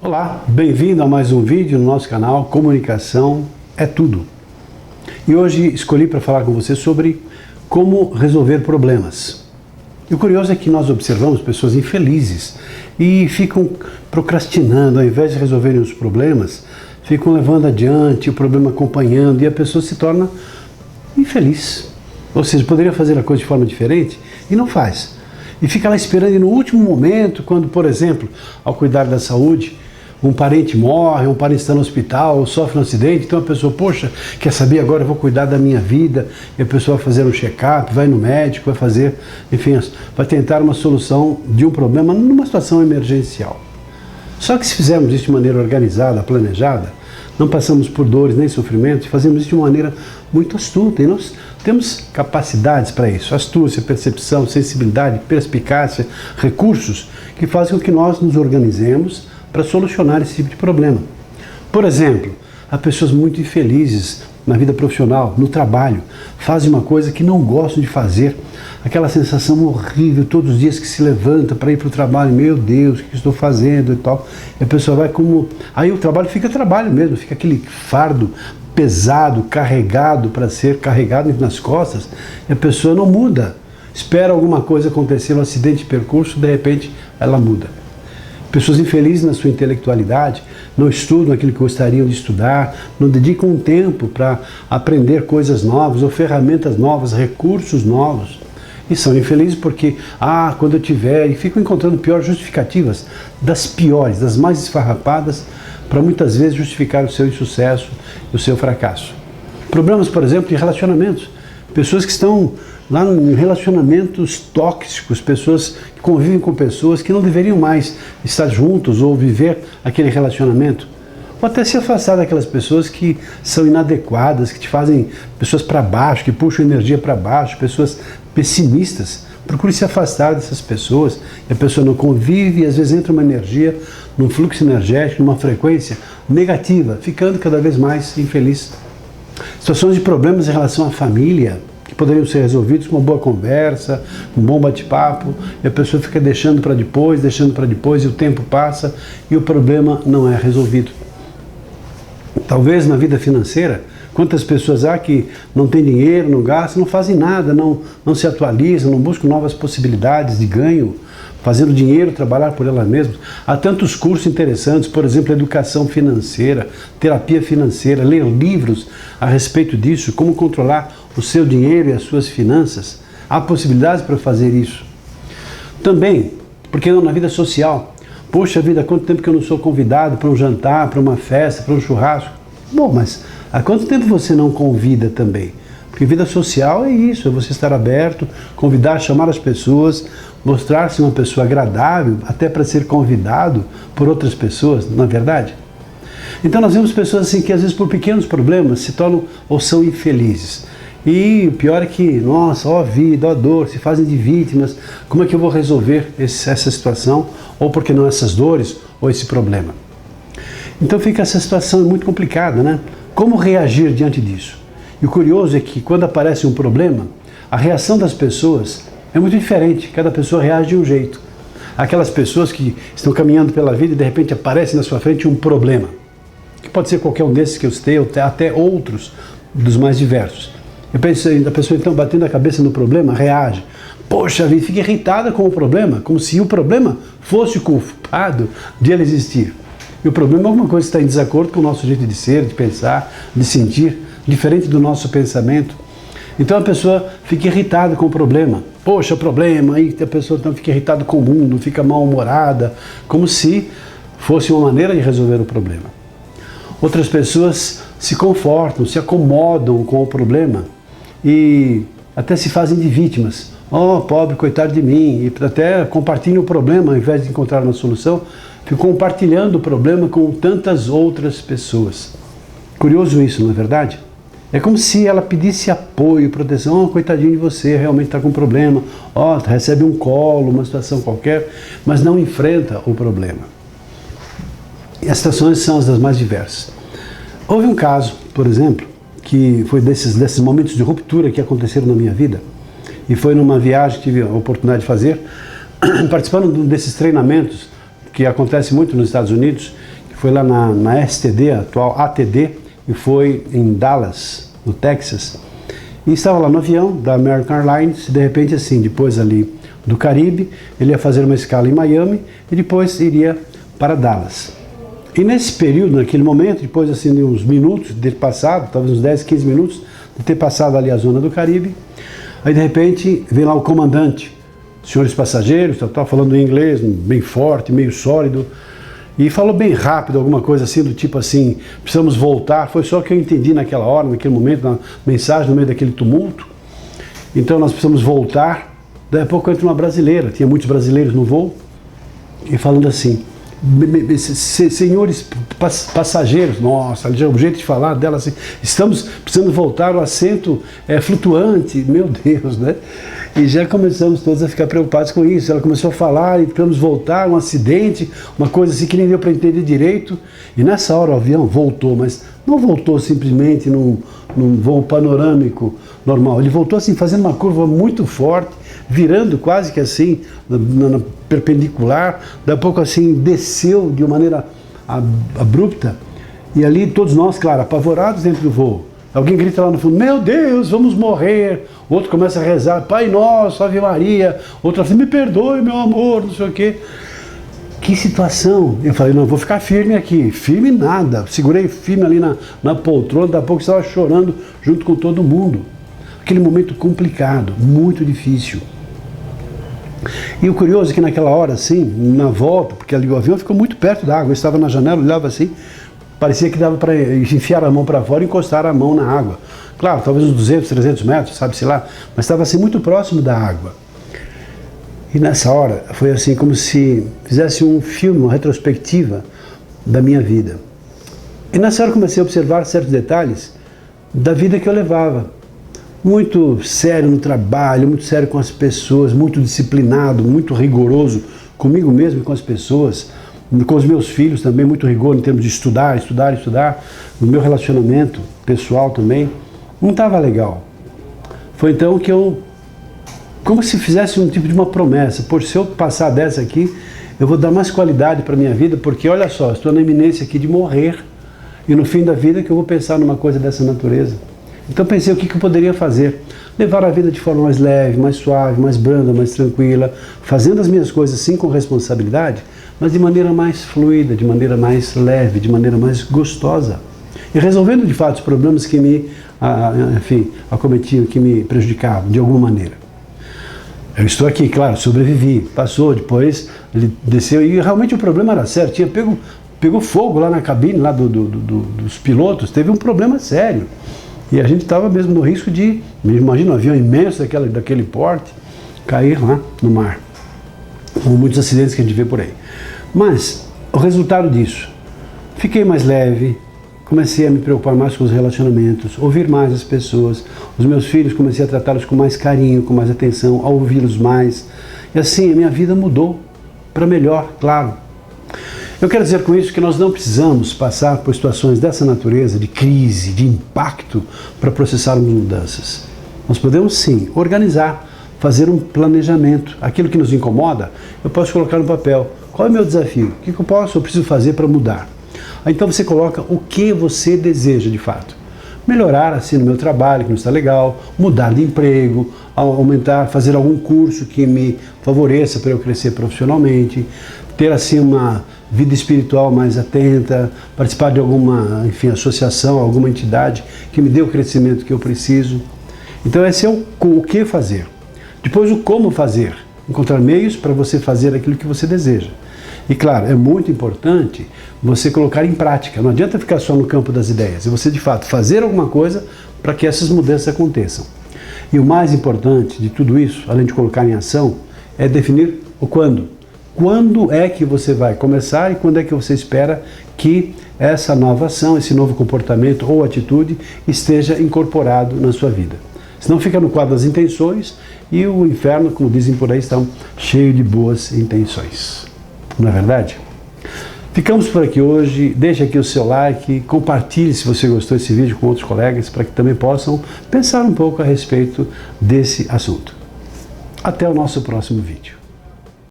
Olá, bem-vindo a mais um vídeo no nosso canal Comunicação é Tudo. E hoje escolhi para falar com você sobre como resolver problemas. E o curioso é que nós observamos pessoas infelizes e ficam procrastinando, ao invés de resolverem os problemas, ficam levando adiante o problema acompanhando e a pessoa se torna infeliz. Ou seja, poderia fazer a coisa de forma diferente e não faz. E fica lá esperando e no último momento, quando, por exemplo, ao cuidar da saúde, um parente morre, um parente está no hospital, ou sofre um acidente, então a pessoa, poxa, quer saber, agora eu vou cuidar da minha vida, e a pessoa vai fazer um check-up, vai no médico, vai fazer, enfim, vai tentar uma solução de um problema numa situação emergencial. Só que se fizermos isso de maneira organizada, planejada, não passamos por dores nem sofrimentos, fazemos isso de uma maneira muito astuta, e nós temos capacidades para isso, astúcia, percepção, sensibilidade, perspicácia, recursos que fazem com que nós nos organizemos para solucionar esse tipo de problema. Por exemplo, há pessoas muito infelizes na vida profissional, no trabalho, fazem uma coisa que não gostam de fazer, aquela sensação horrível todos os dias que se levanta para ir para o trabalho, meu Deus, o que estou fazendo e tal, e a pessoa vai como... Aí o trabalho fica trabalho mesmo, fica aquele fardo pesado, carregado para ser carregado nas costas, e a pessoa não muda, espera alguma coisa acontecer, um acidente de percurso, de repente ela muda. Pessoas infelizes na sua intelectualidade, não estudam aquilo que gostariam de estudar, não dedicam um tempo para aprender coisas novas, ou ferramentas novas, recursos novos. E são infelizes porque, quando eu tiver, e ficam encontrando piores justificativas, das piores, das mais esfarrapadas, para muitas vezes justificar o seu insucesso e o seu fracasso. Problemas, por exemplo, de relacionamentos. Pessoas que estão lá em relacionamentos tóxicos, pessoas que convivem com pessoas que não deveriam mais estar juntos ou viver aquele relacionamento. Ou até se afastar daquelas pessoas que são inadequadas, que te fazem pessoas para baixo, que puxam energia para baixo, pessoas pessimistas. Procure se afastar dessas pessoas, e a pessoa não convive e às vezes entra uma energia, num fluxo energético, numa frequência negativa, ficando cada vez mais infeliz. Situações de problemas em relação à família, que poderiam ser resolvidos com uma boa conversa, um bom bate-papo, e a pessoa fica deixando para depois, e o tempo passa e o problema não é resolvido. Talvez na vida financeira, quantas pessoas há que não têm dinheiro, não gastam, não fazem nada, não se atualizam, não buscam novas possibilidades de ganho, fazendo dinheiro trabalhar por elas mesmas. Há tantos cursos interessantes, por exemplo, educação financeira, terapia financeira, ler livros a respeito disso, como controlar o seu dinheiro e as suas finanças. Há possibilidades para fazer isso. Também, por que não na vida social? Poxa vida, há quanto tempo que eu não sou convidado para um jantar, para uma festa, para um churrasco? Bom, mas há quanto tempo você não convida também? Porque vida social é isso, é você estar aberto, convidar, chamar as pessoas, mostrar-se uma pessoa agradável, até para ser convidado por outras pessoas, não é verdade? Então nós vemos pessoas assim que às vezes por pequenos problemas se tornam ou são infelizes. E o pior é que, nossa, ó vida, ó dor, se fazem de vítimas, como é que eu vou resolver essa situação? Ou por que não essas dores ou esse problema? Então fica essa situação muito complicada, né? Como reagir diante disso? E o curioso é que quando aparece um problema, a reação das pessoas é muito diferente, cada pessoa reage de um jeito. Aquelas pessoas que estão caminhando pela vida e de repente aparece na sua frente um problema, que pode ser qualquer um desses que eu citei, ou até outros dos mais diversos. A pessoa então batendo a cabeça no problema, reage. Poxa vida, fica irritada com o problema, como se o problema fosse o culpado de ele existir. E o problema é alguma coisa que está em desacordo com o nosso jeito de ser, de pensar, de sentir, diferente do nosso pensamento. Então a pessoa fica irritada com o problema. Poxa, problema, aí a pessoa então fica irritada com o mundo, fica mal-humorada, como se fosse uma maneira de resolver o problema. Outras pessoas se confortam, se acomodam com o problema e até se fazem de vítimas. Oh, pobre, coitado de mim, e até compartilham o problema ao invés de encontrar uma solução, ficam compartilhando o problema com tantas outras pessoas. Curioso isso, não é verdade? É como se ela pedisse apoio, proteção. Oh, coitadinho de você, realmente está com problema. Oh, recebe um colo, uma situação qualquer, mas não enfrenta o problema. E as situações são as das mais diversas. Houve um caso, por exemplo, que foi desses momentos de ruptura que aconteceram na minha vida, e foi numa viagem que tive a oportunidade de fazer, participando desses treinamentos que acontece muito nos Estados Unidos, que foi lá na STD, atual ATD, e foi em Dallas, no Texas. E estava lá no avião da American Airlines, e de repente assim, depois ali do Caribe, ele ia fazer uma escala em Miami e depois iria para Dallas. E nesse período, naquele momento, depois assim de uns minutos de ter passado, talvez uns 10, 15 minutos, de ter passado ali a zona do Caribe, aí de repente vem lá o comandante, senhores passageiros, falando em inglês, bem forte, meio sólido, e falou bem rápido, alguma coisa assim, do tipo assim, precisamos voltar. Foi só o que eu entendi naquela hora, naquele momento, na mensagem, no meio daquele tumulto. Então nós precisamos voltar. Daí a pouco entra uma brasileira, tinha muitos brasileiros no voo, e falando assim, senhores passageiros, nossa, o jeito de falar dela assim, estamos precisando voltar, o assento é flutuante, meu Deus, né? E já começamos todos a ficar preocupados com isso. Ela começou a falar, e precisamos voltar, um acidente, uma coisa assim que nem deu para entender direito. E nessa hora o avião voltou, mas não voltou simplesmente num voo panorâmico normal. Ele voltou assim, fazendo uma curva muito forte, virando quase que assim, na perpendicular, daí a pouco assim, desceu de uma maneira abrupta, e ali todos nós, claro, apavorados dentro do voo. Alguém grita lá no fundo, meu Deus, vamos morrer. Outro começa a rezar, Pai Nosso, Ave Maria. Outro assim, me perdoe, meu amor, não sei o quê. Que situação. Eu falei, não, vou ficar firme aqui. Firme nada. Segurei firme ali na poltrona, daqui a pouco estava chorando junto com todo mundo. Aquele momento complicado, muito difícil. E o curioso é que naquela hora, assim, na volta, porque ali o avião ficou muito perto da água, eu estava na janela, olhava assim, parecia que dava para enfiar a mão para fora e encostar a mão na água. Claro, talvez uns 200, 300 metros, sabe-se lá, mas estava assim muito próximo da água. E nessa hora, foi assim como se fizesse um filme, uma retrospectiva da minha vida. E nessa hora comecei a observar certos detalhes da vida que eu levava. Muito sério no trabalho, muito sério com as pessoas, muito disciplinado, muito rigoroso comigo mesmo e com as pessoas, com os meus filhos também, muito rigor em termos de estudar. No meu relacionamento pessoal também, não estava legal. Foi então que eu, como se fizesse um tipo de uma promessa, por se eu passar dessa aqui, eu vou dar mais qualidade para a minha vida, porque olha só, estou na iminência aqui de morrer, e no fim da vida que eu vou pensar numa coisa dessa natureza. Então pensei o que eu poderia fazer. Levar a vida de forma mais leve, mais suave, mais branda, mais tranquila, fazendo as minhas coisas sim com responsabilidade, mas de maneira mais fluida, de maneira mais leve, de maneira mais gostosa. E resolvendo de fato os problemas que me, acometiam, que me prejudicavam de alguma maneira. Eu estou aqui, claro, sobrevivi, passou, depois ele desceu e realmente o problema era sério, tinha pegou fogo lá na cabine lá dos pilotos, teve um problema sério. E a gente estava mesmo no risco de, imagina um avião imenso daquele porte, cair lá no mar. Com muitos acidentes que a gente vê por aí. Mas, o resultado disso, fiquei mais leve, comecei a me preocupar mais com os relacionamentos, ouvir mais as pessoas, os meus filhos comecei a tratá-los com mais carinho, com mais atenção, a ouvi-los mais. E assim, a minha vida mudou para melhor, claro. Eu quero dizer com isso que nós não precisamos passar por situações dessa natureza, de crise, de impacto, para processarmos mudanças. Nós podemos sim organizar, fazer um planejamento. Aquilo que nos incomoda, eu posso colocar no papel. Qual é o meu desafio? O que eu preciso fazer para mudar? Aí, então você coloca o que você deseja de fato. Melhorar assim no meu trabalho, que não está legal, mudar de emprego, aumentar, fazer algum curso que me favoreça para eu crescer profissionalmente, ter assim uma vida espiritual mais atenta, participar de alguma, associação, alguma entidade que me dê o crescimento que eu preciso. Então esse é o que fazer. Depois o como fazer, encontrar meios para você fazer aquilo que você deseja. E claro, é muito importante você colocar em prática, não adianta ficar só no campo das ideias, é você de fato fazer alguma coisa para que essas mudanças aconteçam. E o mais importante de tudo isso, além de colocar em ação, é definir o quando. Quando é que você vai começar e quando é que você espera que essa nova ação, esse novo comportamento ou atitude esteja incorporado na sua vida. Senão fica no quadro das intenções e o inferno, como dizem por aí, está cheio de boas intenções. Não é verdade? Ficamos por aqui hoje. Deixe aqui o seu like, compartilhe se você gostou desse vídeo com outros colegas para que também possam pensar um pouco a respeito desse assunto. Até o nosso próximo vídeo.